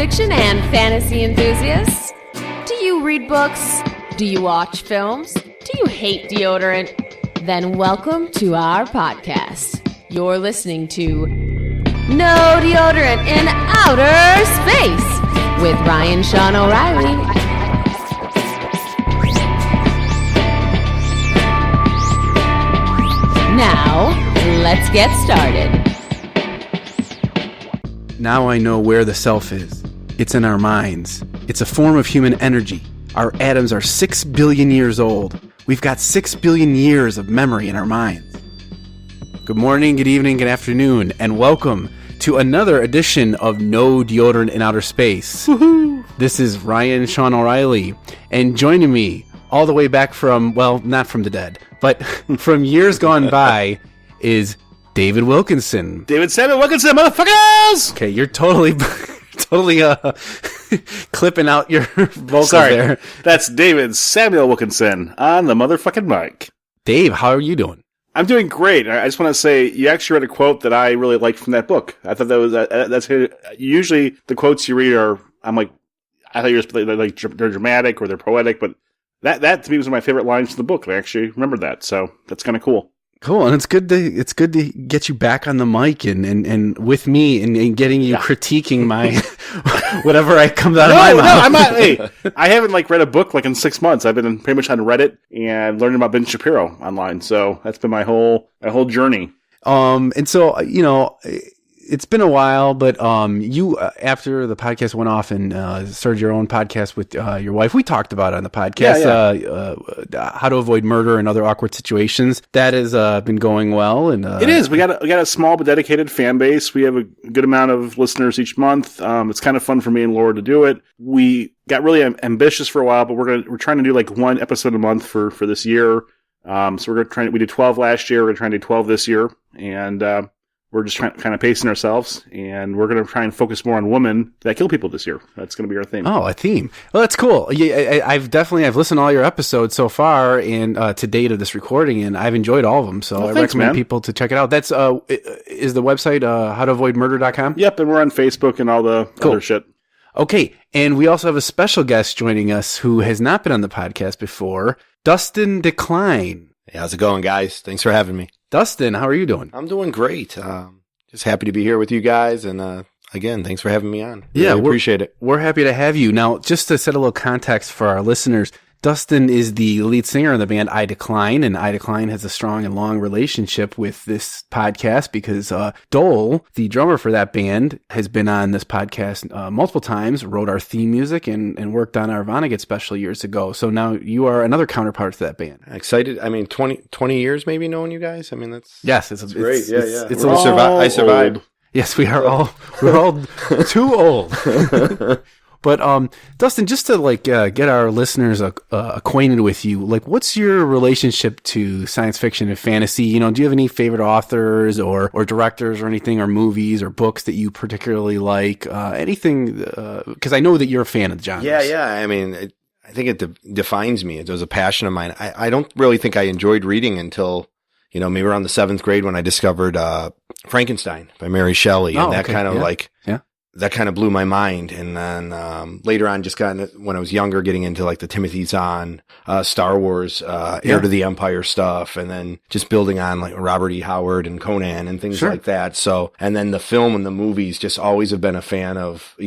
fiction and fantasy enthusiasts? Do you read books? Do you watch films? Do you hate deodorant? Then welcome to our podcast. You're listening to No Deodorant in Outer Space with Ryan Sean O'Reilly. Now, let's get started. Now I know where the self is. It's in our minds. It's a form of human energy. Our atoms are 6 billion years old. We've got 6 billion years of memory in our minds. Good morning, good evening, good afternoon, and welcome to another edition of No Deodorant in Outer Space. Woohoo! This is Ryan Sean O'Reilly, and joining me all the way back from, well, not from the dead, but from years gone by is David Wilkinson. David Samuel Wilkinson, motherfuckers! Okay, you're totally clipping out your vocals. Sorry, there. That's David Samuel Wilkinson on the motherfucking mic. Dave, how are you doing? I'm doing great. I just want to say, you actually read a quote that I really liked from that book. I thought that was, that's usually the quotes you read are, I thought you were like they're dramatic or they're poetic, but that to me was one of my favorite lines from the book. I actually remembered that, so that's kind of cool. Cool, and it's good to get you back on the mic and with me and getting you critiquing my whatever comes out of my mouth. Hey, I haven't read a book in 6 months. I've been pretty much on Reddit and learning about Ben Shapiro online. So that's been my whole journey. And so it's been a while, but you after the podcast went off and started your own podcast with your wife, we talked about it on the podcast, how to avoid murder and other awkward situations. That has been going well, and it is. We got a small but dedicated fan base. We have a good amount of listeners each month. It's kind of fun for me and Laura to do it. We got really ambitious for a while, but we're trying to do one episode a month for this year. So we did 12 last year. We're going to try and do 12 this year, and we're just kind of pacing ourselves, and we're going to try and focus more on women that kill people this year. That's going to be our theme. Oh, a theme. Well, that's cool. Yeah, I've listened to all your episodes so far and to date of this recording, and I've enjoyed all of them. So I recommend people to check it out. That's is the website howtoavoidmurder.com? Yep, and we're on Facebook and all the other shit. Okay, and we also have a special guest joining us who has not been on the podcast before, Dustin Decline. Hey, how's it going, guys? Thanks for having me. Dustin, how are you doing? I'm doing great. Just happy to be here with you guys. And again, thanks for having me on. Yeah, we appreciate it. We're happy to have you. Now, just to set a little context for our listeners, Dustin is the lead singer in the band I Decline, and I Decline has a strong and long relationship with this podcast because Dole, the drummer for that band, has been on this podcast multiple times, wrote our theme music, and worked on our Vonnegut special years ago. So now you are another counterpart to that band. Excited. I mean, 20 years maybe knowing you guys. I mean, that's great. Yeah. It's I survived. Old. Yes, we're all too old. But Dustin, just to get our listeners acquainted with you, what's your relationship to science fiction and fantasy? Do you have any favorite authors or directors or anything, or movies or books that you particularly like? Anything? Because I know that you're a fan of the genre. Yeah. I mean, I think it defines me. It was a passion of mine. I don't really think I enjoyed reading until maybe around the 7th grade when I discovered Frankenstein by Mary Shelley, and that kind of that kind of blew my mind. And then later on, when I was younger, getting into the Timothy Zahn, Star Wars, Heir to the Empire stuff, and then just building on Robert E. Howard and Conan and things like that. So, and then the film and the movies, just always have been a fan of,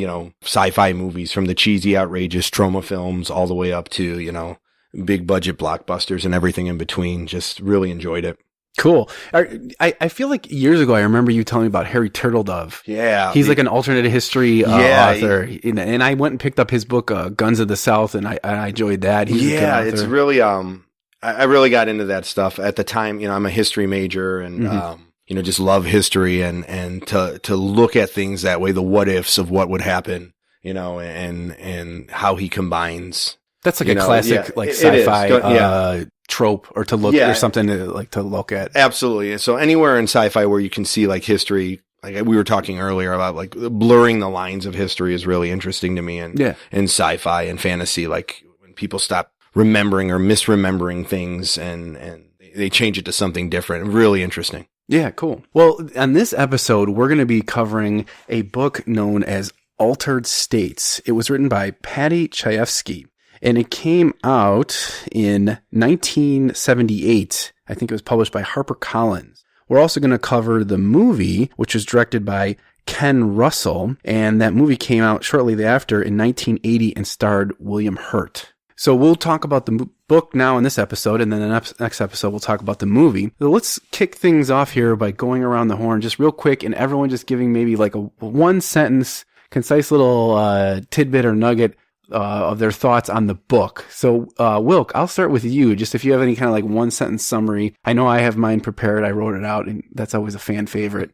sci-fi movies, from the cheesy, outrageous trauma films all the way up to, big budget blockbusters and everything in between. Just really enjoyed it. Cool. I feel like years ago, I remember you telling me about Harry Turtledove. Yeah. He's an alternate history author. And I went and picked up his book, Guns of the South, and I enjoyed that. He's a good author. It's really, I really got into that stuff at the time. I'm a history major and, just love history and to look at things that way, the what ifs of what would happen, and how he combines. That's a classic, sci-fi, trope or to look or something to look at. Absolutely. So anywhere in sci-fi where you can see history, we were talking earlier about blurring the lines of history is really interesting to me. And in sci-fi and fantasy, when people stop remembering or misremembering things and they change it to something different. Really interesting. Yeah, cool. Well, on this episode, we're going to be covering a book known as Altered States. It was written by Paddy Chayefsky, and it came out in 1978. I think it was published by HarperCollins. We're also going to cover the movie, which was directed by Ken Russell, and that movie came out shortly thereafter in 1980 and starred William Hurt. So we'll talk about the book now in this episode, and then the next episode we'll talk about the movie. So let's kick things off here by going around the horn just real quick, and everyone just giving maybe like a one-sentence, concise little tidbit or nugget of their thoughts on the book. So, Wilk, I'll start with you, just if you have any kind of like one-sentence summary. I know I have mine prepared. I wrote it out, and that's always a fan favorite.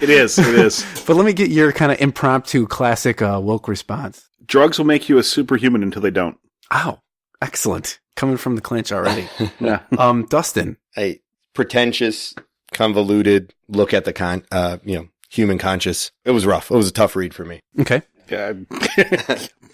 It is. But let me get your kind of impromptu classic Wilk response. Drugs will make you a superhuman until they don't. Ow. Excellent. Coming from the clinch already. Yeah. Dustin. A pretentious, convoluted look at the human conscious. It was rough. It was a tough read for me. Okay. Yeah.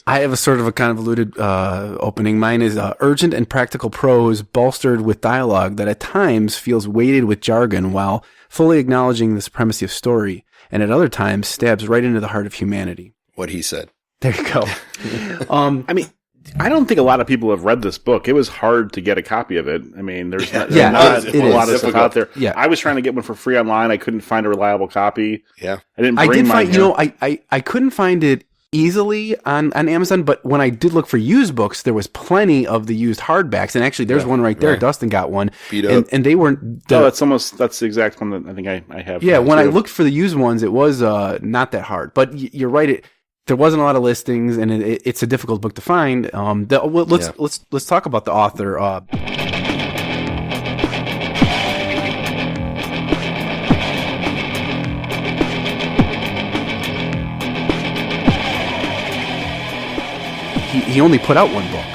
I have a sort of a convoluted opening. Mine is urgent and practical prose bolstered with dialogue that at times feels weighted with jargon while fully acknowledging the supremacy of story, and at other times stabs right into the heart of humanity. What he said. There you go. I mean, I don't think a lot of people have read this book. It was hard to get a copy of it. I mean, there's not a lot of stuff out there. Yeah. I was trying to get one for free online. I couldn't find a reliable copy. Yeah. I didn't bring mine. I couldn't find it easily on Amazon, but when I did look for used books, there was plenty of the used hardbacks, and actually there's one right there. Right. Dustin got one. Beat up. And they weren't... that's the exact one that I think I have. Yeah, when I looked for the used ones, it was not that hard. But you're right, there wasn't a lot of listings, and it's a difficult book to find. Let's talk about the author. He only put out one book,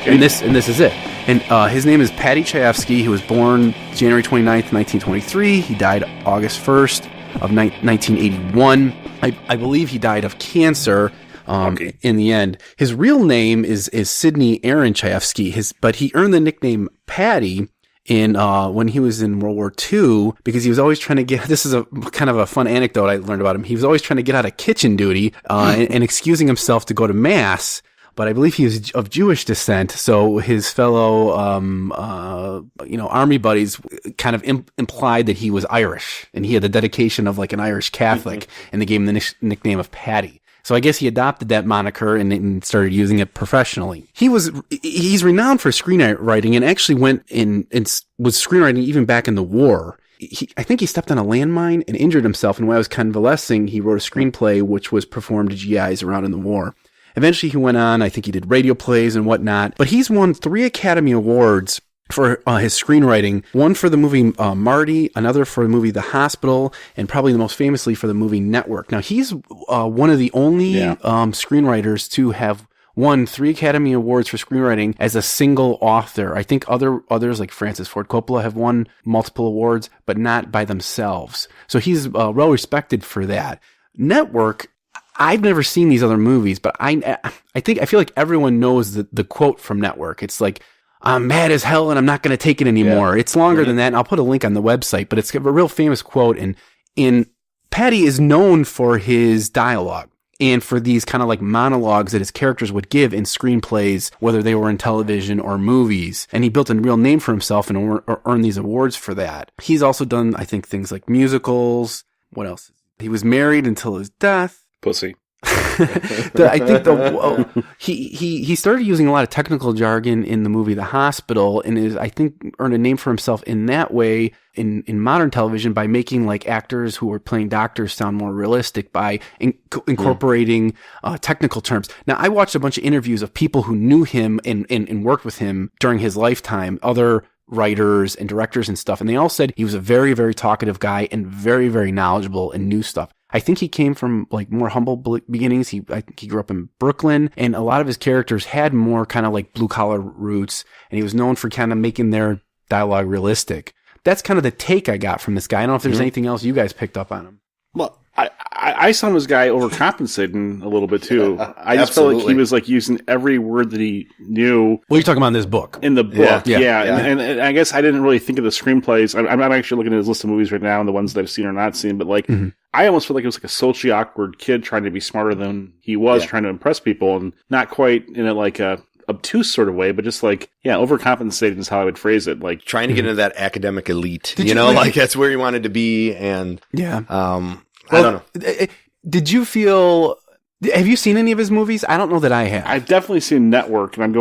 and this is it. And his name is Paddy Chayefsky. He was born January 29th, 1923. He died August 1st of 1981. I believe he died of cancer in the end. His real name is Sidney Aaron Chayefsky, but he earned the nickname Paddy when he was in World War II, because he was always trying to get, this is a kind of a fun anecdote I learned about him. He was always trying to get out of kitchen duty and excusing himself to go to mass. But I believe he was of Jewish descent, so his fellow, army buddies kind of implied that he was Irish, and he had the dedication of like an Irish Catholic, and they gave him the nickname of Paddy. So I guess he adopted that moniker and started using it professionally. He's renowned for screenwriting, and actually went and was screenwriting even back in the war. I think he stepped on a landmine and injured himself, and while he was convalescing, he wrote a screenplay which was performed to GIs around in the war. Eventually he went on, I think he did radio plays and whatnot, but he's won 3 Academy Awards for his screenwriting. One for the movie Marty, another for the movie The Hospital, and probably the most famously for the movie Network. Now he's one of the only screenwriters to have won 3 Academy Awards for screenwriting as a single author. I think others like Francis Ford Coppola have won multiple awards, but not by themselves. So he's well respected for that. Network, I've never seen these other movies, but I feel like everyone knows the quote from Network. It's like, I'm mad as hell and I'm not going to take it anymore. Yeah. It's longer than that, and I'll put a link on the website, but it's a real famous quote. And Paddy is known for his dialogue and for these kind of like monologues that his characters would give in screenplays, whether they were in television or movies. And he built a real name for himself and earned these awards for that. He's also done, I think, things like musicals. What else? He was married until his death. Pussy. I think he started using a lot of technical jargon in the movie The Hospital, and I think earned a name for himself in that way in modern television by making like actors who were playing doctors sound more realistic by incorporating technical terms. Now I watched a bunch of interviews of people who knew him and worked with him during his lifetime, other writers and directors and stuff, and they all said he was a very, very talkative guy and very, very knowledgeable and knew stuff. I think he came from like more humble beginnings. I think he grew up in Brooklyn, and a lot of his characters had more kind of like blue collar roots, and he was known for kind of making their dialogue realistic. That's kind of the take I got from this guy. I don't know if there's anything else you guys picked up on him. Well, I saw this guy overcompensating a little bit too. I just felt like he was like using every word that he knew. Well, you're talking about in this book. In the book, yeah. And I guess I didn't really think of the screenplays. I'm actually looking at his list of movies right now and the ones that I've seen or not seen. But like, I almost feel like it was like a socially awkward kid trying to be smarter than he was, trying to impress people, and not quite in a like a obtuse sort of way, but just like, overcompensating is how I would phrase it. Like trying to get into that academic elite, like that's where he wanted to be. And I don't know. Did you feel? Have you seen any of his movies? I don't know that I have. I've definitely seen Network, and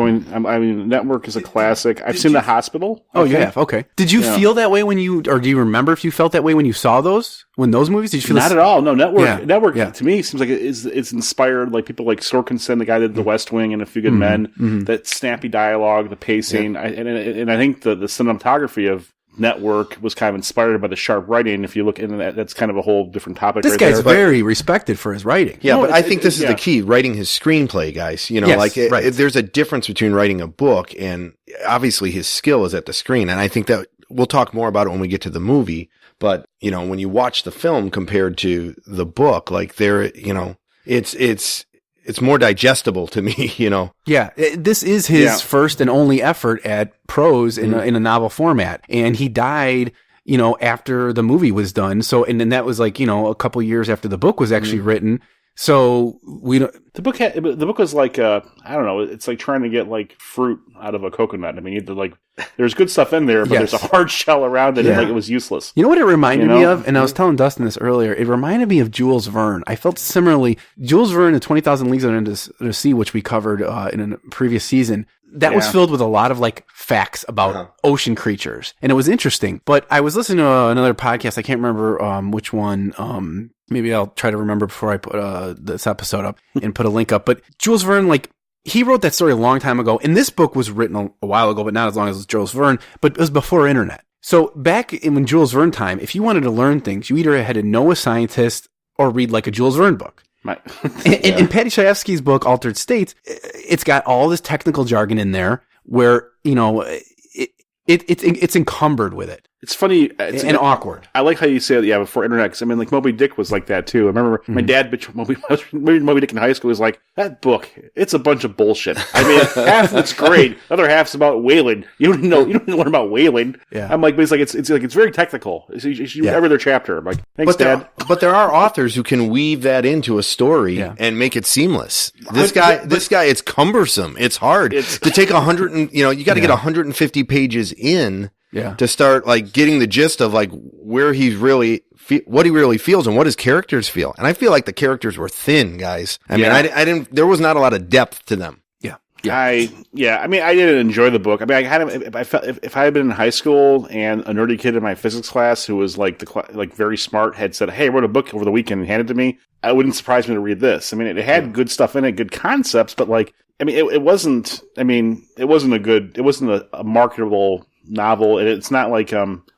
I mean, Network is a classic. I've seen The Hospital. Oh, you have? Okay. Did you feel that way when you, or do you remember if you felt that way when you saw those movies? Did you feel not at all? No, Network to me seems like it's inspired, like people like Sorkinson, the guy that did The West Wing and A Few Good Men, that snappy dialogue, the pacing, and I think the cinematography of Network was kind of inspired by the sharp writing. If you look into that, that's kind of a whole different topic. This guy's very respected for his writing. Yeah, but I think this is the key, writing his screenplay, guys. There's a difference between writing a book, and obviously his skill is at the screen. And I think that we'll talk more about it when we get to the movie. But, when you watch the film compared to the book, like it's more digestible to me, Yeah, this is his first and only effort at prose in a novel format, and he died, after the movie was done. So, and then that was like, a couple years after the book was actually written. So the book was like I don't know. It's like trying to get like fruit out of a coconut. I mean, there's good stuff in there, but there's a hard shell around it, and like it was useless. You know what it reminded me of? And I was telling Dustin this earlier. It reminded me of Jules Verne. I felt similarly. Jules Verne in 20,000 Leagues Under the Sea, which we covered in a previous season. That was filled with a lot of like facts about ocean creatures, and it was interesting. But I was listening to another podcast. I can't remember which one. Maybe I'll try to remember before I put this episode up and put a link up. But Jules Verne, he wrote that story a long time ago, and this book was written a while ago, but not as long as Jules Verne. But it was before internet. So back in Jules Verne time, if you wanted to learn things, you either had to know a scientist or read like a Jules Verne book. In Paddy Chayefsky's book, Altered States, it's got all this technical jargon in there where, it's encumbered with it. It's funny. And awkward. I like how you say that, before internet, because I mean, like, Moby Dick was like that, too. I remember my dad bitched Moby Dick in high school. He was like, that book, it's a bunch of bullshit. I mean, half of it's great. The other half's about whaling. You don't learn about whaling. Yeah. I'm like, but it's very technical. You should every other chapter. I'm like, thanks, Dad. But there are authors who can weave that into a story and make it seamless. This guy, it's cumbersome. It's hard to take 100 and, you got to get 150 pages in. Yeah. To start like getting the gist of like where he's really what he really feels and what his characters feel. And I feel like the characters were thin, guys. I mean, there was not a lot of depth to them. Yeah. I mean, I didn't enjoy the book. I mean, if I had been in high school and a nerdy kid in my physics class who was like very smart had said, "Hey, I wrote a book over the weekend and handed it to me," it wouldn't surprise me to read this. I mean, it had good stuff in it, good concepts, but like, I mean, it wasn't a marketable novel. It's not like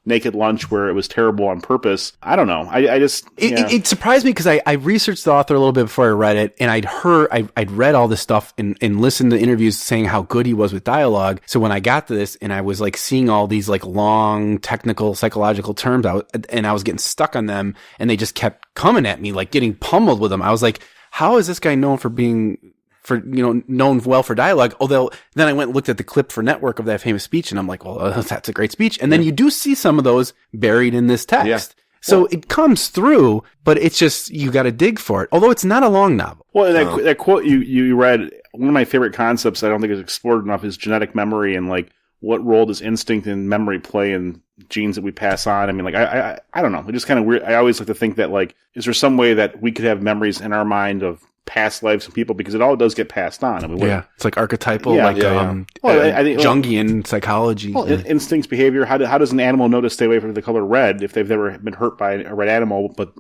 Naked Lunch where it was terrible on purpose. I don't know. It surprised me because I researched the author a little bit before I read it, and I'd read all this stuff and listened to interviews saying how good he was with dialogue. So when I got to this and I was like seeing all these like long technical psychological terms and I was getting stuck on them, and they just kept coming at me, like getting pummeled with them. I was like, how is this guy known for being known well for dialogue? Although then I went and looked at the clip for Network of that famous speech, and I'm like, well, that's a great speech. And then you do see some of those buried in this text. Yeah. So it comes through, but it's just, you got to dig for it. Although it's not a long novel. Well, that quote you read, one of my favorite concepts I don't think is explored enough is genetic memory, and like what role does instinct and memory play in genes that we pass on. I mean, like, I don't know. It's just kind of weird. I always like to think that, like, is there some way that we could have memories in our mind of past lives of people, because it all does get passed on. I mean, it's like archetypal, I think Jungian psychology. Well, instincts, behavior. How does an animal know to stay away from the color red if they've never been hurt by a red animal, but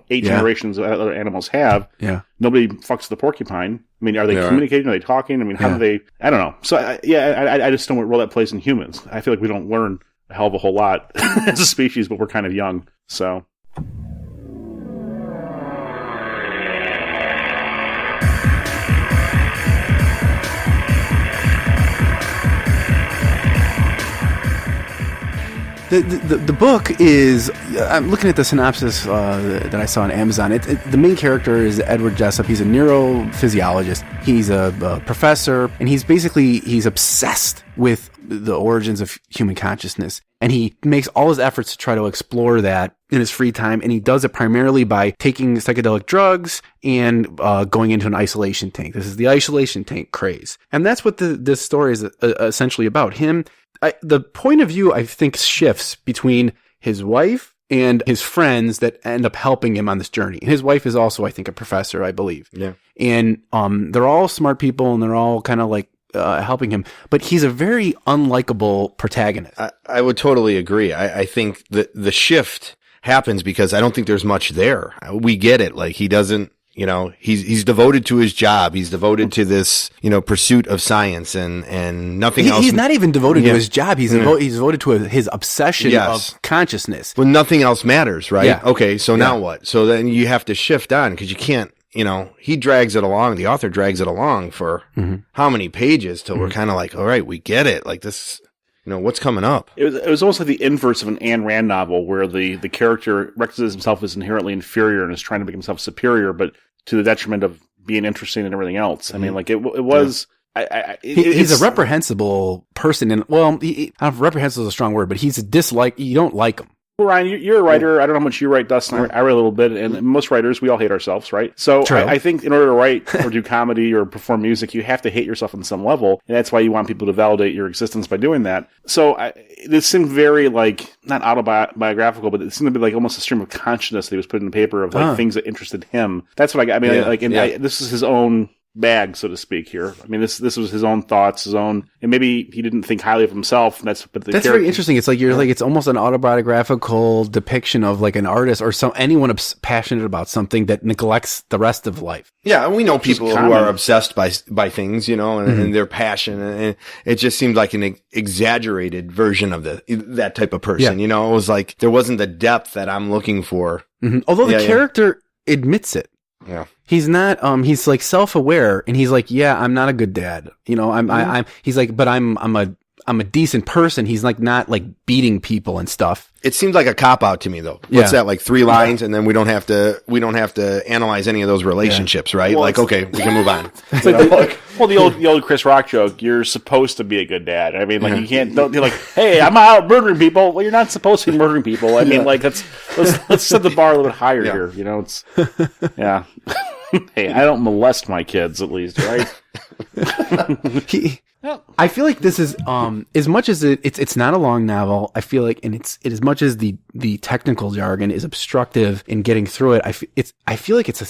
8 generations of other animals have? Yeah. Nobody fucks with the porcupine. I mean, are they communicating? Are they talking? I mean, how do they? I don't know. So I just don't know what role that plays in humans. I feel like we don't learn a hell of a whole lot as a species, but we're kind of young. So. The book is, I'm looking at the synopsis that I saw on Amazon. The main character is Edward Jessup. He's a neurophysiologist. He's a professor, and he's obsessed with the origins of human consciousness. And he makes all his efforts to try to explore that in his free time. And he does it primarily by taking psychedelic drugs and going into an isolation tank. This is the isolation tank craze. And that's what this story is essentially about. The point of view, I think, shifts between his wife and his friends that end up helping him on this journey. And his wife is also, I think, a professor, I believe. Yeah. And they're all smart people, and they're all kind of like helping him. But he's a very unlikable protagonist. I would totally agree. I think the shift happens because I don't think there's much there. We get it. Like, he doesn't, he's devoted to his job. He's devoted to this, pursuit of science and nothing else. He's not even devoted to his job. He's devoted to his obsession of consciousness. Well, nothing else matters, right? Yeah. Okay. So now what? So then you have to shift on because you can't, he drags it along. The author drags it along for how many pages till we're kind of like, all right, we get it. Like this, what's coming up? It was almost like the inverse of an Ayn Rand novel where the character recognizes himself as inherently inferior and is trying to make himself superior, but to the detriment of being interesting and everything else. I mean, like it was. Yeah. He's a reprehensible person, and I don't know if reprehensible is a strong word, but he's a dislike. You don't like him. Well, Ryan, you're a writer. I don't know how much you write, Dustin. I write a little bit, and most writers, we all hate ourselves, right? So I think in order to write or do comedy or perform music, you have to hate yourself on some level, and that's why you want people to validate your existence by doing that. So this seemed very, not autobiographical, but it seemed to be like almost a stream of consciousness that he was putting in the paper of things that interested him. That's what I got. I mean, this is his own bag, so to speak. Here, I mean, this was his own thoughts, his own, and maybe he didn't think highly of himself. That's very interesting. It's like it's almost an autobiographical depiction of like an artist or anyone passionate about something that neglects the rest of life. Yeah, and we know people who are obsessed by things, and their passion, and it just seemed like an exaggerated version of that type of person. It was like there wasn't the depth that I'm looking for. Although the character admits it. Yeah. He's not, he's like self-aware, and he's like, yeah, I'm not a good dad. He's like, but I'm a decent person. He's like not like beating people and stuff. It seems like a cop-out to me though. What's that, like 3 lines, and then we don't have to analyze any of those relationships, right? Well, like, okay, we can move on. The old Chris Rock joke, you're supposed to be a good dad. I mean, like, you can't, you're like, hey, I'm out murdering people. Well, you're not supposed to be murdering people. I mean, like, let's set the bar a little bit higher here, it's, yeah. Hey, I don't molest my kids, at least, right? I feel like this is as much as it's not a long novel. I feel like, and it as much as the technical jargon is obstructive in getting through it. I feel like it's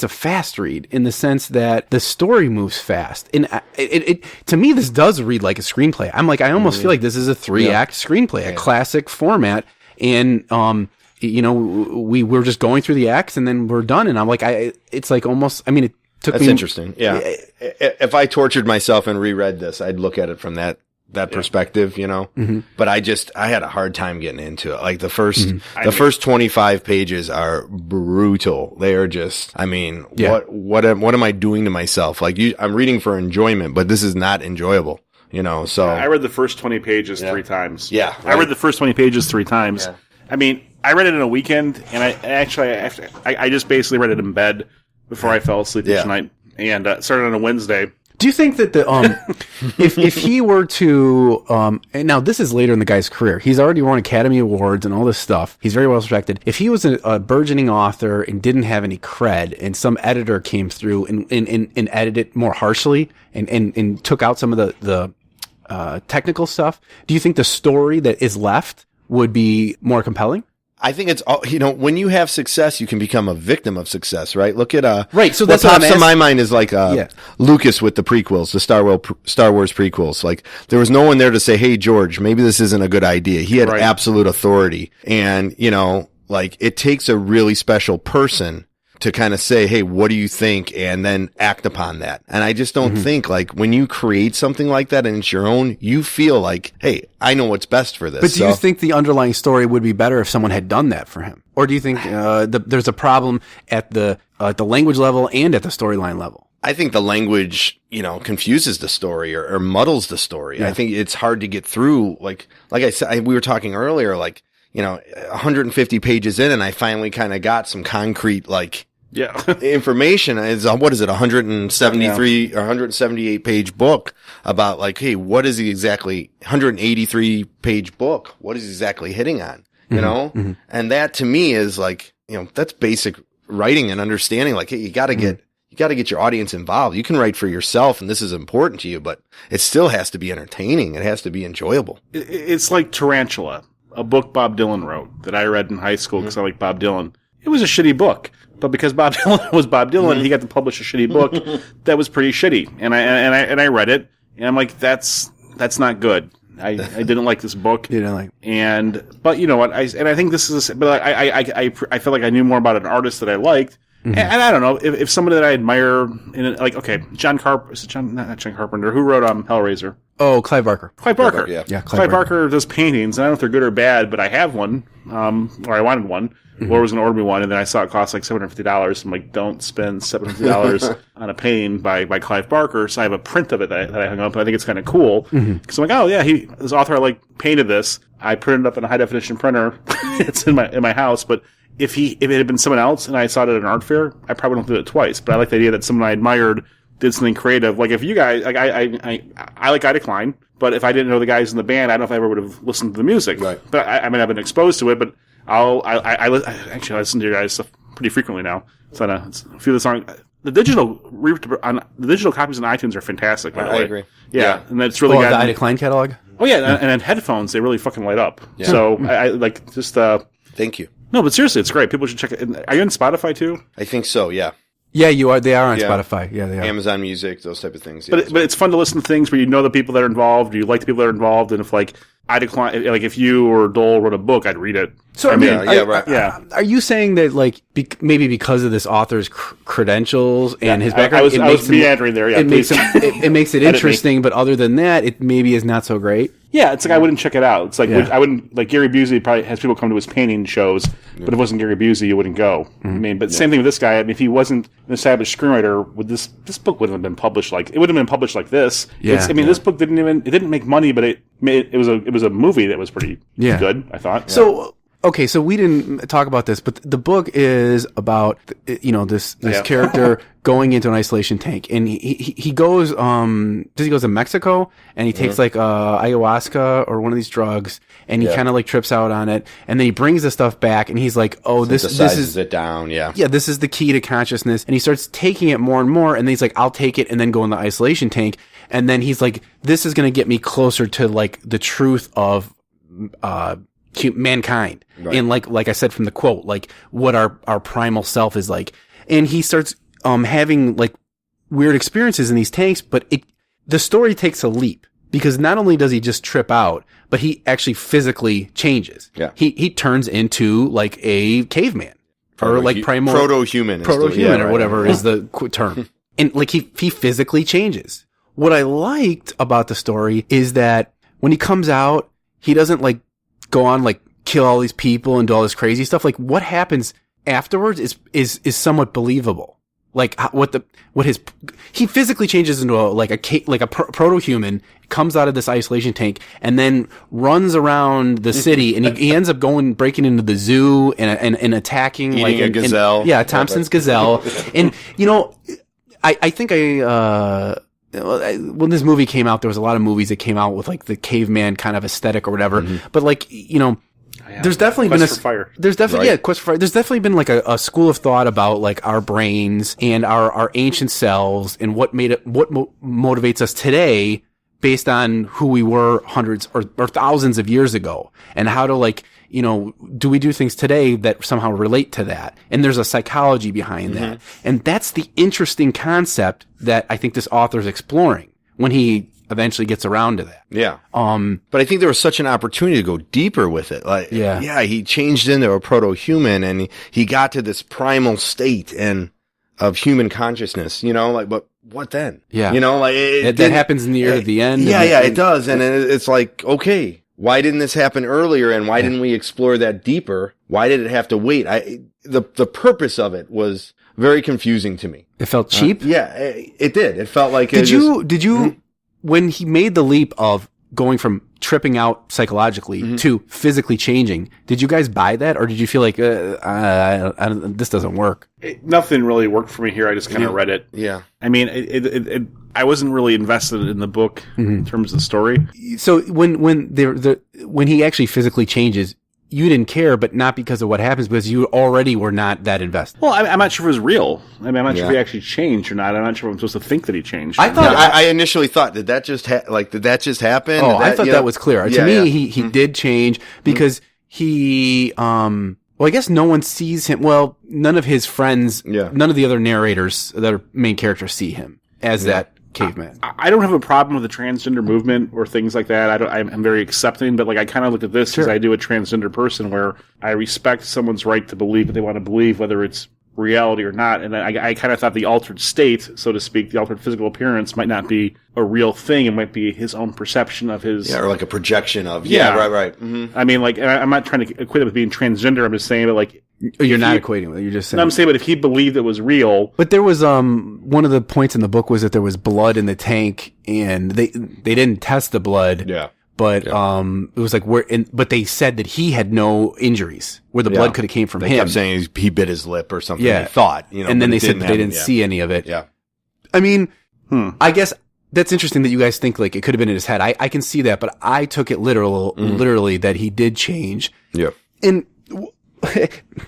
a fast read in the sense that the story moves fast, and it to me this does read like a screenplay. I'm like, I almost feel like this is a 3-act screenplay, a classic format, and we were just going through the acts and then we're done. And I'm like, it's like almost, I mean, it took That's me. Interesting. Yeah. If I tortured myself and reread this, I'd look at it from that perspective, but I had a hard time getting into it. Like the first 25 pages are brutal. They are just, I mean, what am I doing to myself? Like I'm reading for enjoyment, but this is not enjoyable. So I read the first 20 pages 3 times. Yeah. Right. I read the first 20 pages 3 times. Yeah. I mean, I read it in a weekend, and I just basically read it in bed before I fell asleep each night, and started on a Wednesday. Do you think that if he were to and now this is later in the guy's career, he's already won Academy Awards and all this stuff. He's very well respected. If he was a burgeoning author and didn't have any cred, and some editor came through and edited it more harshly and took out some of the technical stuff, do you think the story that is left would be more compelling? I think it's all, when you have success, you can become a victim of success, right? Look at, right. So what that's pops in my mind is like, Lucas with the prequels, the Star Wars prequels. Like, there was no one there to say, hey, George, maybe this isn't a good idea. He had absolute authority. And, like, it takes a really special person to kind of say, hey, what do you think? And then act upon that. And I just don't think, like, when you create something like that and it's your own, you feel like, hey, I know what's best for this. But do you think the underlying story would be better if someone had done that for him? Or do you think there's a problem at the language level and at the storyline level? I think the language, confuses the story or muddles the story. Yeah. I think it's hard to get through. Like I said, we were talking earlier, 150 pages in, and I finally kind of got some concrete, information. Is what is it, 173 or 178 page book about hey, what is he exactly, 183 page book, what is he exactly hitting on, Mm-hmm. And that to me is that's basic writing and understanding. Hey, you got to get your audience involved. You can write for yourself, and this is important to you, but it still has to be entertaining. It has to be enjoyable. It's like Tarantula, a book Bob Dylan wrote that I read in high school because I like Bob Dylan. It was a shitty book, but because Bob Dylan was Bob Dylan, he got to publish a shitty book that was pretty shitty. And I read it, and I'm like, that's not good. I didn't like this book. You didn't like, but you know what? I think this is. But I felt like I knew more about an artist that I liked. Mm-hmm. And I don't know if somebody that I admire John Carpenter, not John Carpenter, who wrote Hellraiser. Oh, Clive Barker. Clive Barker. Yeah. Clive Barker does paintings. And I don't know if they're good or bad, but I have one, or I wanted one. Mm-hmm. Laura was going to order me one, and then I saw it cost like $750. I'm like, don't spend $750 on a painting by Clive Barker. So I have a print of it that I hung up, and I think it's kind of cool. Because I'm like, oh yeah, this author painted this. I printed it up in a high definition printer. It's in my house, but. If it had been someone else and I saw it at an art fair, I probably wouldn't do it twice. But I like the idea that someone I admired did something creative. Like if you guys, I like Ida Klein, but if I didn't know the guys in the band, I don't know if I ever would have listened to the music. Right. But I mean, I've been exposed to it. But I listen to your guys' stuff pretty frequently now. So a few of the songs. The digital copies on iTunes are fantastic. By the way. I agree. Yeah, and that's really the Ida Klein catalog. Oh yeah, and then headphones, they really fucking light up. Yeah. So I like just. Thank you. No, but seriously, it's great. People should check it. Are you on Spotify too? I think so. Yeah. Yeah, you are. They are on Spotify. Yeah, they are. Amazon Music, those type of things. Yeah, but it's fun to listen to things where you know the people that are involved. You like the people that are involved, and if I decline, if you or Dole wrote a book, I'd read it. So right. Are you saying that maybe because of this author's credentials and his background, I was meandering there. Yeah, it makes it interesting, but other than that, it maybe is not so great. Yeah, it's I wouldn't check it out. It's I wouldn't Gary Busey probably has people come to his painting shows, but if it wasn't Gary Busey, you wouldn't go. Mm-hmm. I mean, but same thing with this guy. I mean, if he wasn't an established screenwriter, would this book wouldn't have been published it wouldn't have been published like this. Yeah, this book didn't make money, but it was a movie that was pretty good. I thought. So. Okay, so we didn't talk about this, but the book is about this character going into an isolation tank, and he goes to Mexico, and he takes ayahuasca or one of these drugs, and he kind of trips out on it, and then he brings the stuff back, and he's like, oh, this is it down, this is the key to consciousness, and he starts taking it more and more, and then he's like, I'll take it, and then go in the isolation tank, and then he's like, this is going to get me closer to the truth of mankind. Right. And like I said from the quote, what our primal self is like. And he starts having weird experiences in these tanks, but the story takes a leap because not only does he just trip out, but he actually physically changes. Yeah. He turns into a caveman or primal proto-human or whatever is the term. And he physically changes. What I liked about the story is that when he comes out, he doesn't go on kill all these people and do all this crazy stuff. What happens afterwards is somewhat believable. He physically changes into a proto-human, comes out of this isolation tank, and then runs around the city, and he ends up breaking into the zoo and attacking eating a gazelle. Thompson's gazelle. And I think when this movie came out, there was a lot of movies that came out with the caveman kind of aesthetic or whatever. Mm-hmm. But there's definitely Quest for Fire. There's definitely Quest for Fire. There's definitely been a school of thought about our brains and our ancient selves and what motivates us today based on who we were hundreds or thousands of years ago, and how to do we do things today that somehow relate to that? And there's a psychology behind that. And that's the interesting concept that I think this author is exploring when he eventually gets around to that. Yeah. But I think there was such an opportunity to go deeper with it. He changed into a proto-human, and he got to this primal state of human consciousness, but what then? Yeah. That happens near the end. It does. And it's okay, why didn't this happen earlier, and why didn't we explore that deeper? Why did it have to wait? The purpose of it was very confusing to me. It felt cheap? Yeah, it did. It felt like did you, when he made the leap of going from tripping out psychologically to physically changing, did you guys buy that, or did you feel like this doesn't work? Nothing really worked for me here. I just kind of read it. Yeah. I mean, I wasn't really invested in the book in terms of the story. So when he actually physically changes, you didn't care, but not because of what happens, because you already were not that invested. Well, I'm not sure if it was real. I mean, I'm not sure if he actually changed or not. I'm not sure if I'm supposed to think that he changed. I thought I initially thought, did that just happen? Oh, I thought that was clear. To me, he did change because he, well, I guess no one sees him. Well, none of his friends, none of the other narrators that are main characters see him as that caveman. I don't have a problem with the transgender movement or things like that. I'm very accepting, but like I kind of looked at this as I do a transgender person, where I respect someone's right to believe what they want to believe, whether it's reality or not. And I kind of thought the altered state, so to speak, the altered physical appearance might not be a real thing. It might be his own perception of his... or like a projection of... right. Mm-hmm. I mean, like, I'm not trying to equate it with being transgender. I'm just saying that, like... You're not equating with it. You're just saying... No, I'm saying, but if he believed it was real... But there was, one of the points in the book was that there was blood in the tank, and they didn't test the blood. Yeah. But it was like but they said that he had no injuries where the blood could have came from him. They kept saying he bit his lip or something. Yeah. They thought, and then they said that they didn't see any of it. Yeah. I mean, I guess that's interesting that you guys think like it could have been in his head. I can see that, but I took it literally that he did change. Yeah. And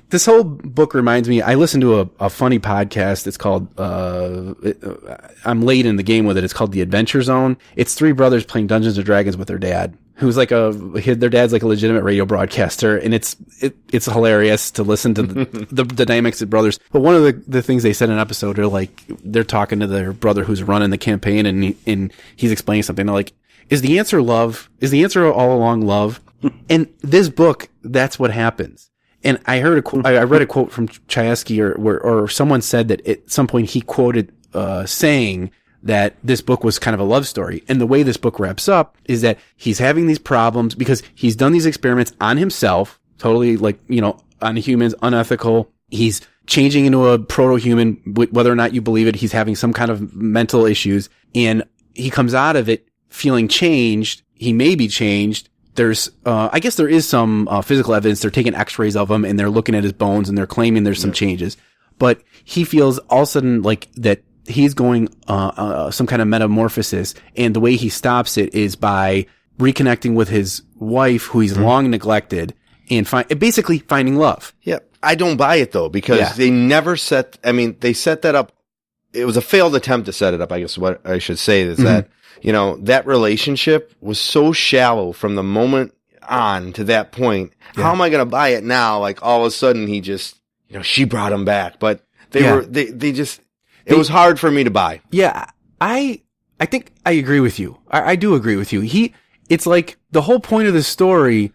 this whole book reminds me, I listened to a funny podcast. It's called, I'm late in the game with it. It's called The Adventure Zone. It's three brothers playing Dungeons and Dragons with their dad, who's like their dad's like a legitimate radio broadcaster. And it's hilarious to listen to the dynamics of brothers. But one of the things they said in an episode are like, they're talking to their brother who's running the campaign, and he's explaining something. They're like, is the answer love? Is the answer all along love? And this book, that's what happens. And I heard I read a quote from Chayefsky or someone said that at some point he quoted, saying that this book was kind of a love story. And the way this book wraps up is that he's having these problems because he's done these experiments on himself, totally like, on humans, unethical. He's changing into a proto-human, whether or not you believe it. He's having some kind of mental issues, and he comes out of it feeling changed. He may be changed. There's, I guess there is some physical evidence. They're taking x-rays of him and they're looking at his bones and they're claiming there's some changes. But he feels all of a sudden like that he's going, some kind of metamorphosis. And the way he stops it is by reconnecting with his wife, who he's long neglected, and basically finding love. Yeah. I don't buy it though, because they never they set that up. It was a failed attempt to set it up. I guess what I should say is that, that relationship was so shallow from the moment on to that point. Yeah. How am I going to buy it now? Like all of a sudden he just, she brought him back, but it was hard for me to buy. Yeah. I think I agree with you. I do agree with you. It's like the whole point of the story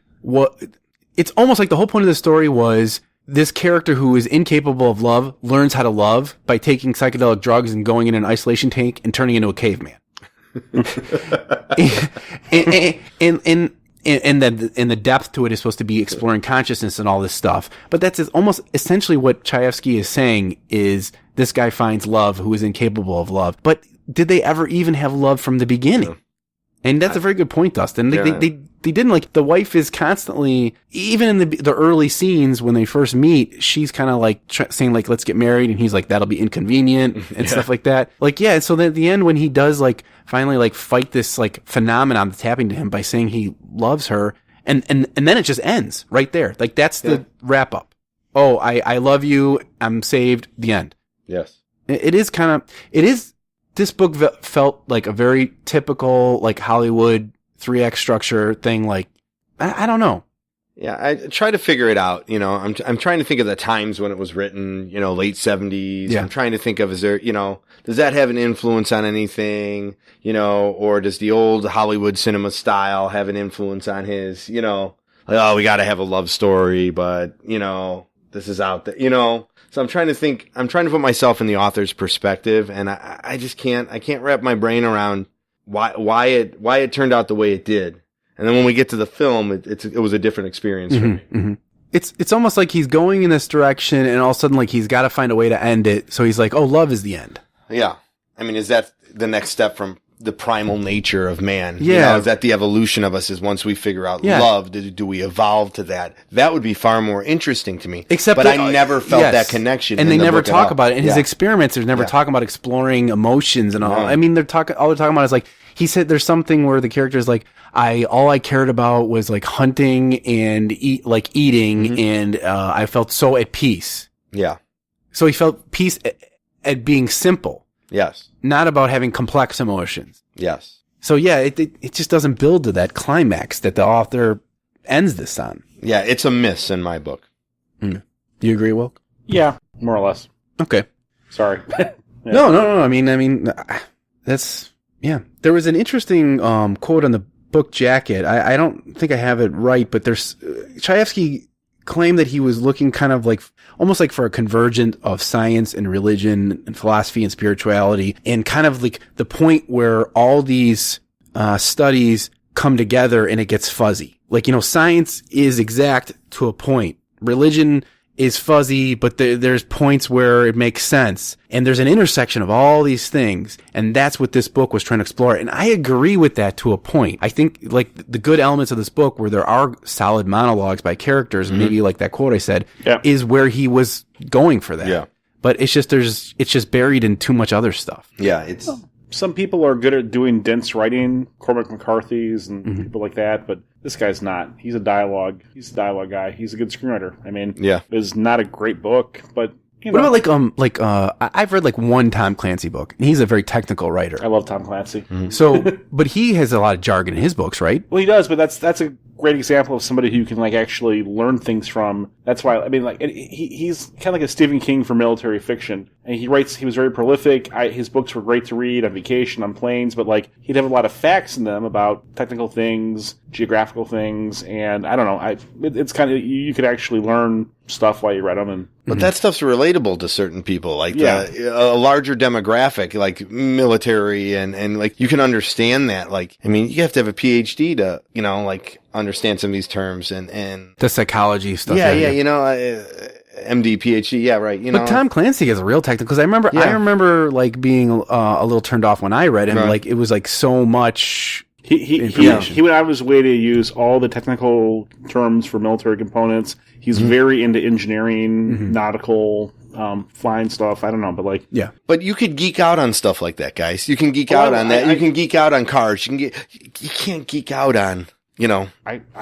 it's almost like the whole point of the story was this character who is incapable of love learns how to love by taking psychedelic drugs and going in an isolation tank and turning into a caveman. and the depth to it is supposed to be exploring consciousness and all this stuff. But that's almost essentially what Chayefsky is saying is this guy finds love who is incapable of love. But did they ever even have love from the beginning? And that's a very good point, Dustin. They didn't, like, the wife is constantly, even in the early scenes when they first meet, she's kind of like saying like, let's get married. And he's like, that'll be inconvenient and stuff like that. Like, yeah. So then at the end, when he does like finally like fight this like phenomenon that's happening to him by saying he loves her, and then it just ends right there. Like that's the wrap up. Oh, I love you. I'm saved. The end. Yes. It is. This book felt like a very typical, like Hollywood 3-act structure thing. Like, I don't know. Yeah, I try to figure it out. I'm trying to think of the times when it was written, late 70s. Yeah. I'm trying to think of, is there, does that have an influence on anything, or does the old Hollywood cinema style have an influence on his, like, oh, we got to have a love story, but, this is out there, So I'm trying to put myself in the author's perspective, and I just can't wrap my brain around why it turned out the way it did. And then when we get to the film, it was a different experience for me. Mm-hmm. It's almost like he's going in this direction, and all of a sudden, like, he's got to find a way to end it. So he's like, "Oh, love is the end." Yeah, I mean, is that the next step from the primal nature of man? Yeah, you know, is that the evolution of us? Is once we figure out love, do we evolve to that? That would be far more interesting to me. But I never felt that connection, and they never talk about it in his experiments. There's never talking about exploring emotions and all. I mean, all they're talking about is like, he said there's something where the character is like, all I cared about was like hunting and eating, and I felt so at peace. Yeah. So he felt peace at being simple. Yes. Not about having complex emotions. Yes. So yeah, it just doesn't build to that climax that the author ends this on. Yeah, it's a miss in my book. Do you agree, Wilk? Yeah, more or less. Okay. Sorry. No. I mean, that's, yeah. There was an interesting quote on the book jacket. I don't think I have it right, but there's Chayefsky claimed that he was looking kind of like almost like for a convergence of science and religion and philosophy and spirituality, and kind of like the point where all these studies come together and it gets fuzzy. Like, you know, science is exact to a point. Religion is fuzzy, but there's points where it makes sense. And there's an intersection of all these things. And that's what this book was trying to explore. And I agree with that to a point. I think like the good elements of this book where there are solid monologues by characters, and maybe like that quote I said, is where he was going for that. Yeah. But it's just buried in too much other stuff. Yeah. It's, some people are good at doing dense writing, Cormac McCarthy's and people like that, but this guy's not. He's a dialogue guy. He's a good screenwriter. I mean, it's not a great book, but you know. What about I've read like one Tom Clancy book, and he's a very technical writer. I love Tom Clancy. So, but he has a lot of jargon in his books, right? Well, he does, but that's a great example of somebody who you can like actually learn things from. That's why, I mean, like he's kind of like a Stephen King for military fiction. And he was very prolific. His books were great to read on vacation, on planes, but like he'd have a lot of facts in them about technical things, geographical things, and I don't know. It's kind of, you could actually learn stuff while you read them. But that stuff's relatable to certain people, like a larger demographic, like military, and like you can understand that. Like, I mean, you have to have a PhD to, you know, like understand some of these terms and the psychology stuff. Yeah, you know, MD, PhD, yeah, right. You know, but Tom Clancy is a real technical, because I remember like being a little turned off when I read him. Right. Like it was like so much. He went out of his way to use all the technical terms for military components. He's very into engineering, nautical, flying stuff. I don't know, but like, But you could geek out on stuff like that, guys. You can geek out on that. You can geek out on cars. You can't geek out on, you know,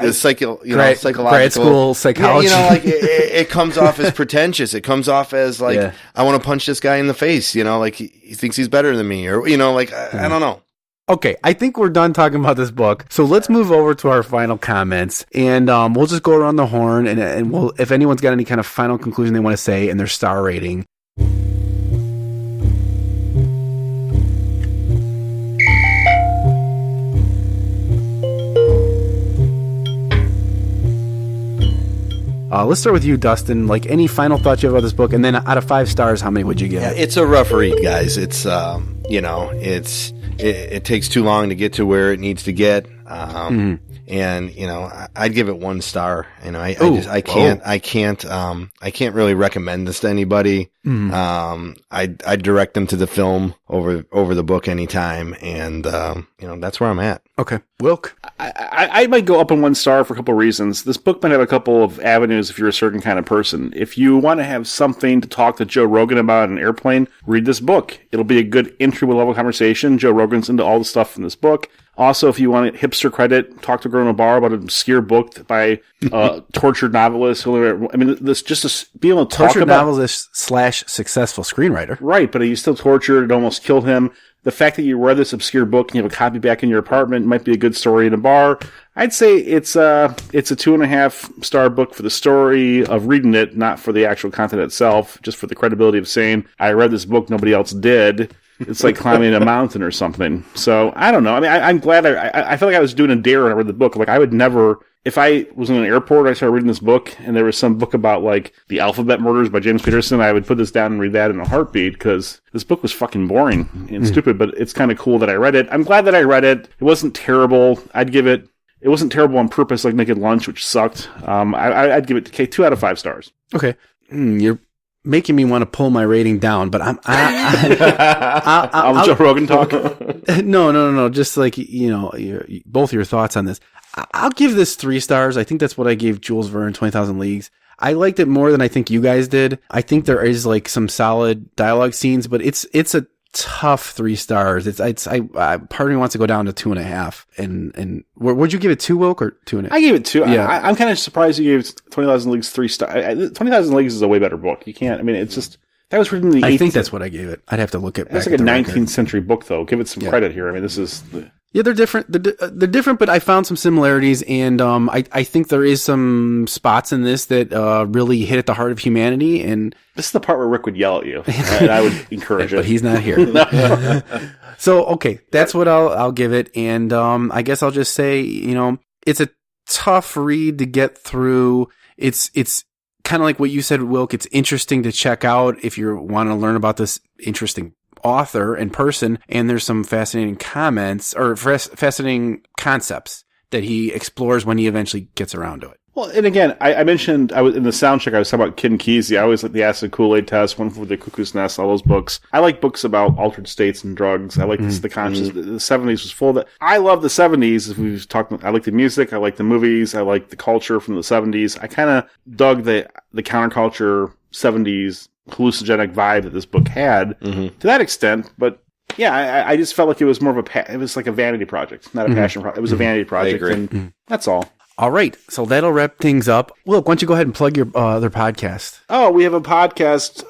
the psychological grad school psychology. Yeah, you know, like it comes off as pretentious. It comes off as like, I want to punch this guy in the face. You know, like he thinks he's better than me, or you know, like I don't know. Okay, I think we're done talking about this book. So let's move over to our final comments, and we'll just go around the horn, and we'll, if anyone's got any kind of final conclusion they want to say and their star rating. Let's start with you, Dustin. Like, any final thoughts you have about this book, and then out of 5 stars, how many would you give it? It's a rough read, guys. It's you know, it takes too long to get to where it needs to get. And you know, I'd give it 1 star. You know, I can't really recommend this to anybody. I'd direct them to the film over the book anytime, and you know, that's where I'm at. Okay, Wilk. I might go up in 1 star for a couple of reasons. This book might have a couple of avenues if you're a certain kind of person. If you want to have something to talk to Joe Rogan about on an airplane, read this book. It'll be a good entry-level conversation. Joe Rogan's into all the stuff in this book. Also, if you want hipster credit, talk to a girl in a bar about an obscure book by a tortured novelist. I mean, this just to be able to talk about... Tortured novelist / successful screenwriter. Right, but he's still tortured. It almost killed him. The fact that you read this obscure book and you have a copy back in your apartment might be a good story in a bar. I'd say it's a 2.5 star book for the story of reading it, not for the actual content itself, just for the credibility of saying, I read this book, nobody else did. It's like climbing a mountain or something. So, I don't know. I mean, I'm glad I felt like I was doing a dare when I read the book. Like, I would never, if I was in an airport and I started reading this book and there was some book about, like, the alphabet murders by James Peterson, I would put this down and read that in a heartbeat, because this book was fucking boring and stupid, but it's kind of cool that I read it. I'm glad that I read it. It wasn't terrible. I'd give it It wasn't terrible on purpose like Naked Lunch, which sucked. I'd give it 2 out of 5 stars. Okay. You're making me want to pull my rating down, but I'll Joe Rogan talk. No. Just like, both your thoughts on this. I'll give this 3 stars. I think that's what I gave Jules Verne, 20,000 Leagues. I liked it more than I think you guys did. I think there is like some solid dialogue scenes, but it's a tough 3 stars. Part of me wants to go down to 2.5. And would you give it 2, Wilk, or 2.5? I gave it 2. Yeah. I'm kind of surprised you gave 20,000 Leagues 3 stars. 20,000 Leagues is a way better book. You can't. I mean, it's just that was written in the. I think that's what I gave it. I'd have to look at. It's like a 19th century book, though. Give it some credit here. I mean, this is. Yeah, they're different. They're different, but I found some similarities, and I think there is some spots in this that really hit at the heart of humanity. And this is the part where Rick would yell at you, and I would encourage it. But he's not here. So, okay, that's what I'll give it, and I guess I'll just say, it's a tough read to get through. It's kind of like what you said, Wilk. It's interesting to check out if you want to learn about this interesting author and person, and there's some fascinating comments or fascinating concepts that he explores when he eventually gets around to it. Well, and again, I mentioned I was in the sound check. I was talking about Ken Kesey. I always like the Acid Kool-Aid Test, One for the Cuckoo's Nest, all those books. I like books about altered states and drugs. I like the conscious. The 70s was full of that. I love the 70s. As we've talked about, I like the music. I like the movies. I like the culture from the 70s. I kind of dug the counterculture 70s hallucinogenic vibe that this book had to that extent. But yeah, I just felt like it was more of it was like a vanity project, not a passion project. It was a vanity project, and that's all. All right, so that'll wrap things up. Wilk, why don't you go ahead and plug your other podcast? Oh, we have a podcast.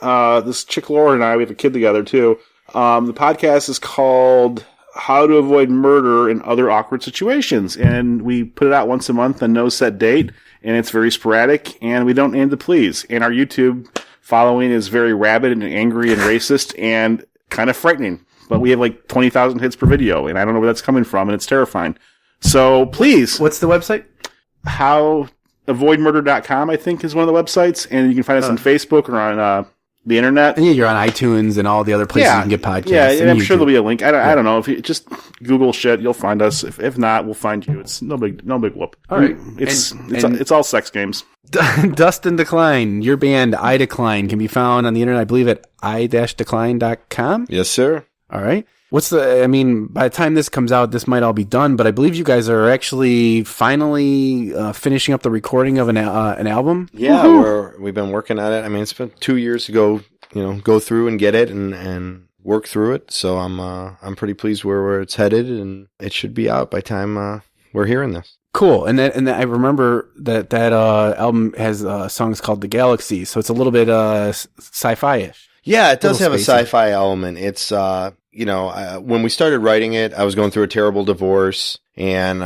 This chick Laura and I, we have a kid together too. The podcast is called How to Avoid Murder in Other Awkward Situations, and we put it out once a month on no set date, and it's very sporadic, and we don't aim to please. And our YouTube following is very rabid and angry and racist and kind of frightening. But we have like 20,000 hits per video, and I don't know where that's coming from, and it's terrifying. So please. What's the website? HowAvoidMurder.com, I think, is one of the websites. And you can find us on Facebook or on the internet. And yeah, you're on iTunes and all the other places you can get podcasts. Yeah, and I'm sure there'll be a link. I don't know. If you just Google shit, you'll find us. If not, we'll find you. It's no big whoop. All right. It's all sex games. Dustin Decline, your band I Decline, can be found on the internet, I believe, at i-decline.com. Yes, sir. All right. By the time this comes out, this might all be done, but I believe you guys are actually finally finishing up the recording of an album. Yeah, we've been working on it. I mean, it's been 2 years to go through and get it and work through it. So I'm pretty pleased where it's headed, and it should be out by the time we're hearing this. Cool. And I remember that album has songs called The Galaxy, so it's a little bit sci-fi-ish. Yeah, it does have a sci-fi element. It's when we started writing it, I was going through a terrible divorce and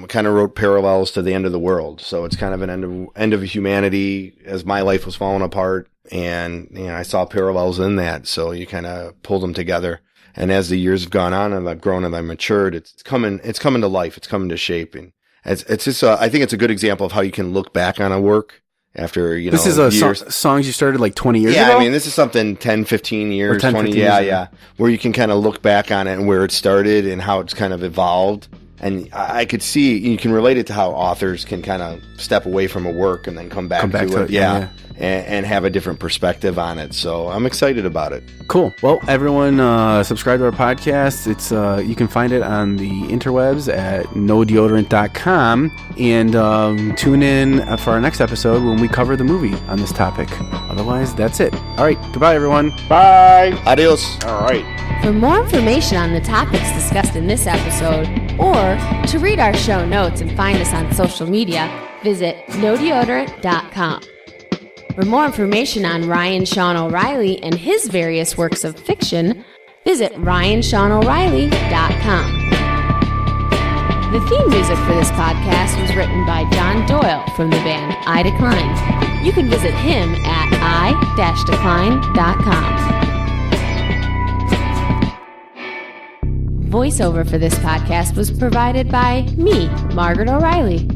kind of wrote parallels to the end of the world. So it's kind of an end of humanity as my life was falling apart, and I saw parallels in that. So you kind of pulled them together. And as the years have gone on and I've grown and I've matured, it's coming to life. It's coming to shape, and it's just I think it's a good example of how you can look back on a work. After, this is songs you started like 20 years ago? Yeah, I mean, this is something 10, 15 years, 20, yeah, where you can kind of look back on it and where it started and how it's kind of evolved. And I could see, you can relate it to how authors can kind of step away from a work and then come back to it. Yeah. And have a different perspective on it. So I'm excited about it. Cool. Well, everyone subscribe to our podcast. It's you can find it on the interwebs at nodeodorant.com, and tune in for our next episode when we cover the movie on this topic. Otherwise, that's it. All right. Goodbye, everyone. Bye. Adios. All right. For more information on the topics discussed in this episode, or to read our show notes and find us on social media, visit nodeodorant.com. For more information on Ryan Sean O'Reilly and his various works of fiction, visit ryanseanoreilly.com. The theme music for this podcast was written by John Doyle from the band I Decline. You can visit him at i-decline.com. Voiceover for this podcast was provided by me, Margaret O'Reilly.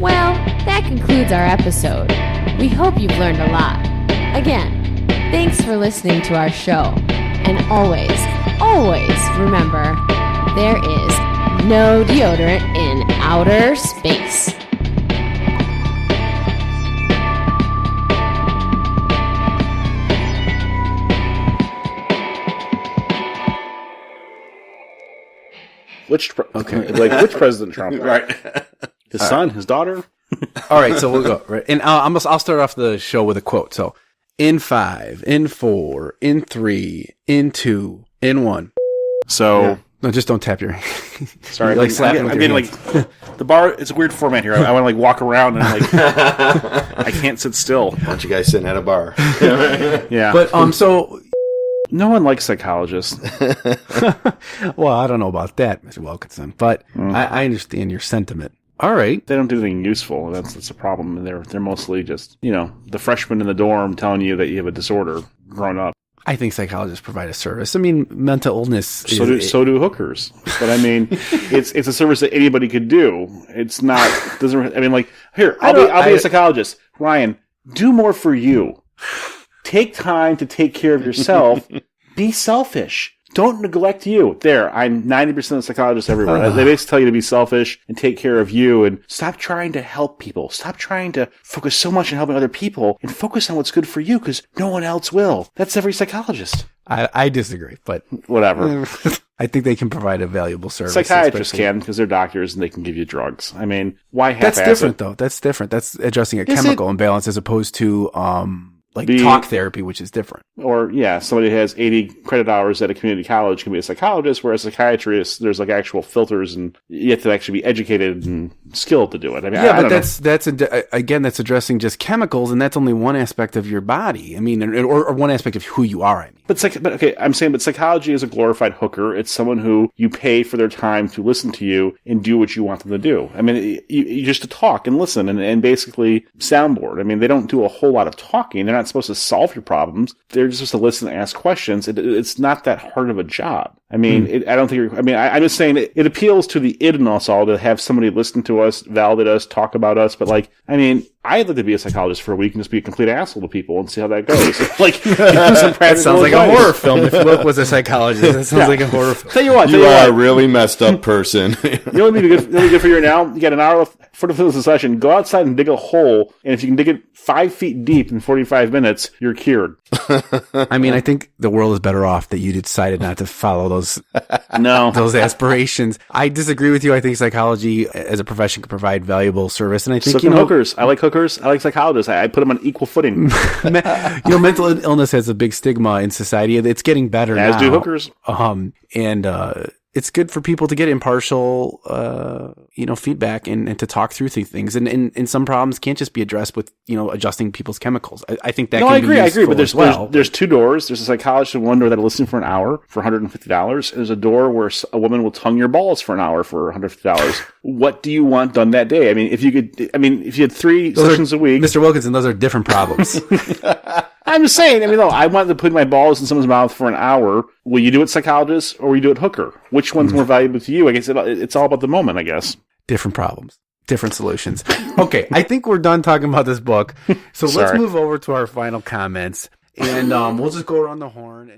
Well, that concludes our episode. We hope you've learned a lot. Again, thanks for listening to our show. And always, always remember, There is no deodorant in outer space. Which President Trump? Right. His son, his daughter? All right, so we'll go. Right. And I'll start off the show with a quote. So, in 5, in 4, in 3, in 2, in 1. So, no, just don't tap your hand. Sorry, like slapping with your hands. The bar. It's a weird format here. I want to like walk around and like I can't sit still. A bunch of guys sitting at a bar. Yeah, but so no one likes psychologists. Well, I don't know about that, Mr. Wilkinson, but I understand your sentiment. All right, they don't do anything useful. That's a problem. And they're mostly just the freshmen in the dorm telling you that you have a disorder grown up. I think psychologists provide a service. I mean, mental illness. So do hookers. But I mean, it's a service that anybody could do. It's not. Doesn't. I mean, like here, I'll be a psychologist. Ryan, do more for you. Take time to take care of yourself. Be selfish. Don't neglect you. There, I'm 90% of psychologists everywhere. They basically tell you to be selfish and take care of you and stop trying to help people. Stop trying to focus so much on helping other people and focus on what's good for you because no one else will. That's every psychologist. I disagree, but whatever. I think they can provide a valuable service. Psychiatrists can because they're doctors and they can give you drugs. I mean, why half-ass That's different, though. That's different. That's addressing a chemical imbalance as opposed to talk therapy, which is different. Or, somebody who has 80 credit hours at a community college can be a psychologist, whereas a psychiatrist, there's like actual filters and you have to actually be educated and skilled to do it. I mean, but that's addressing just chemicals, and that's only one aspect of your body. I mean, or one aspect of who you are. I mean. But psychology is a glorified hooker. It's someone who you pay for their time to listen to you and do what you want them to do. I mean, you just to talk and listen and basically soundboard. I mean, they don't do a whole lot of talking. They're not supposed to solve your problems. They're supposed to listen and ask questions. It's not that hard of a job. I mean, I'm just saying it appeals to the id in us all to have somebody listen to us, validate us, talk about us. But I'd like to be a psychologist for a week and just be a complete asshole to people and see how that goes. That sounds like a horror film. If Wilk was a psychologist, that sounds like a horror film. Tell you what, you are a really messed up person. You know what would be good for you now? You got an hour left for the session. Go outside and dig a hole, and if you can dig it 5 feet deep in 45 minutes, you're cured. I mean, I think the world is better off that you decided not to follow those aspirations. I disagree with you. I think psychology as a profession can provide valuable service, and I think hookers. I like hookers. I like psychologists. I put them on equal footing. Mental illness has a big stigma in society. It's getting better now. As do hookers. It's good for people to get impartial, feedback and to talk through things. And some problems can't just be addressed with, adjusting people's chemicals. I think that can be useful. I agree. But there's two doors. There's a psychologist in one door that'll listen for an hour for $150. There's a door where a woman will tongue your balls for an hour for $150. What do you want done that day? I mean, if you had 3 sessions a week. Mr. Wilkinson, those are different problems. I'm just saying, I wanted to put my balls in someone's mouth for an hour. Will you do it psychologist or will you do it hooker? Which one's more valuable to you? I guess it's all about the moment, I guess. Different problems, different solutions. Okay, I think we're done talking about this book. So let's move over to our final comments. And we'll just go around the horn.